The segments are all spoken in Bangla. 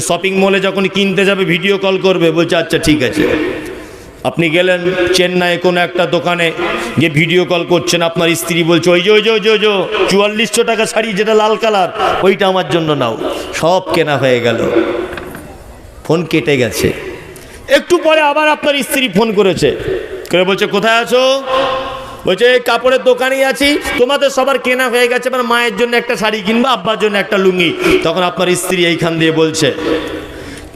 শপিং মলে যখন কিনতে যাবে ভিডিও কল করবে, বলছে আচ্ছা ঠিক আছে। আপনি গেলেন চেন্নাইয়ে কোনো একটা দোকানে গিয়ে ভিডিও কল করছেন, আপনার স্ত্রী বলছে ওই যে 4400 টাকা শাড়ি যেটা লাল কালার, ওইটা আমার জন্য নাও। সব কেনা হয়ে গেল, ফোন কেটে গেছে। একটু পরে আবার আপনার স্ত্রী ফোন করেছে, করে বলছে কোথায় আছো? বলছে কাপড়ের দোকানেই আছি, তোমাদের সবার কেনা হয়ে গেছে, মানে মায়ের জন্য একটা শাড়ি কিনবা, আব্বার জন্য একটা লুঙ্গি। তখন আপনার স্ত্রী এইখান দিয়ে বলছে,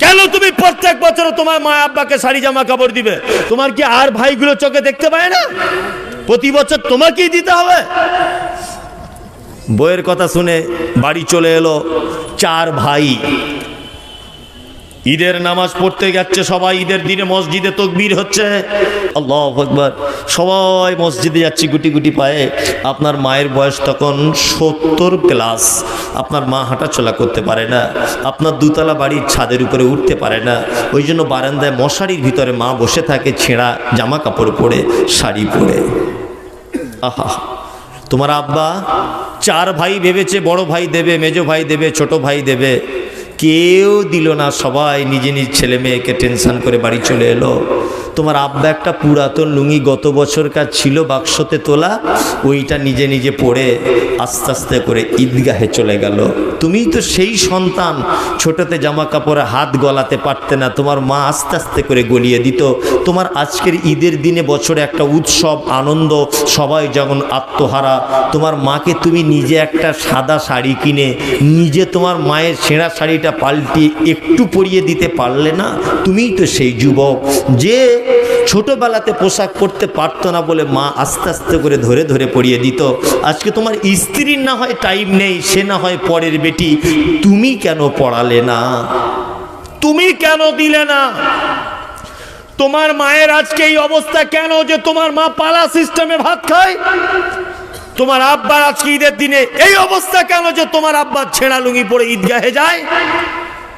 কেন তুমি প্রত্যেক বছর তোমার মা আব্বাকে শাড়ি জামা কাপড় দিবে? তোমার কি আর ভাইগুলো চোখে দেখতে পায় না? প্রতি বছর তোমাকেই দিতে হবে। বইয়ের কথা শুনে বাড়ি চলে এলো 4 ভাই। ঈদের নামাজ পড়তে যাচ্ছে সবাই, ঈদের দিনে মসজিদে তাকবীর হচ্ছে, আল্লাহু আকবার, সবাই মসজিদে যাচ্ছে গুটি গুটি পায়ে। আপনার মায়ের বয়স তখন 70 প্লাস। আপনার মা হাঁটাচলা করতে পারে না, আপনার দুতলা বাড়ির ছাদের উপরে উঠতে পারে না। ওই জন্য বারান্দায় মশারির ভিতরে মা বসে থাকে, ছেঁড়া জামা কাপড় পরে, শাড়ি পরে। আহা, তোমার আব্বা 4 ভাই ভেবেছে বড় ভাই দেবে, মেজো ভাই দেবে, ছোট ভাই দেবে, কেউ দিল না। সবাই নিজে নিজ ছেলে মেয়েকে টেনশন করে বাড়ি চলে এলো। তোমার আব্বা একটা পুরাতন লুঙ্গি গত বছরকার ছিল বাক্সতে তোলা, ওইটা নিজে নিজে পরে আস্তে আস্তে করে ঈদগাহে চলে গেল। তুমিই তো সেই সন্তান, ছোটতে জামা কাপড়ে হাত গলাতে পারতে না, তোমার মা আস্তে আস্তে করে গলিয়ে দিত। তোমার আজকের ঈদের দিনে বছরে একটা উৎসব আনন্দ, সবাই যখন আত্মহারা, তোমার মাকে তুমি নিজে একটা সাদা শাড়ি কিনে নিজে তোমার মায়ের ছেঁড়া শাড়িটা পাল্টিয়ে একটু পরিয়ে দিতে পারলে না? তুমিই তো সেই যুবক যে ছোটবেলাতে পোশাক পরতে পারতো না বলে মা আস্তে আস্তে করে ধরে ধরে পরিয়ে দিত। আজকে তোমার স্ত্রীর না হয় টাইম নেই, সে না হয় পরের বেটি, তুমি কেন পড়ালে না? তুমি কেন দিলে না? তোমার মায়ের আজকে এই অবস্থা কেন যে তোমার মা পালা সিস্টেমে ভাত খায়? তোমার আব্বার আজকে ঈদের দিনে এই অবস্থা কেন যে তোমার আব্বার ছেঁড়া লুঙ্গি পরে ঈদগাহে যায়?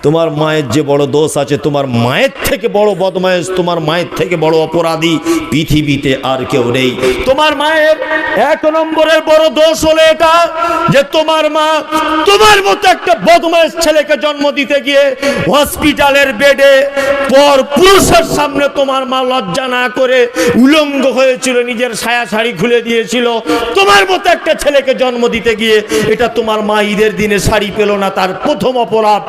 তোমার মায়ের যে বড় দোষ আছে, তোমার মায়ের থেকে বড় বদমায়েশ, তোমার মায়ের থেকে বড় অপরাধী পৃথিবীতে আর কেউ নেই। তোমার মায়ের 1 নম্বরের বড় দোষ হলো এটা যে তোমার মা তোমার মতো একটা বদমায়েশ ছেলেকে জন্ম দিতে গিয়ে হসপিটালের বেডে পর পুরুষের সামনে তোমার মা লজ্জা না করে উলঙ্গ হয়েছিল, নিজের সায়া শাড়ি খুলে দিয়েছিল। তোমার মতো একটা ছেলেকে জন্ম দিতে গিয়ে এটা তোমার মা ঈদের দিনে শাড়ি পেল না, তার প্রথম অপরাধ।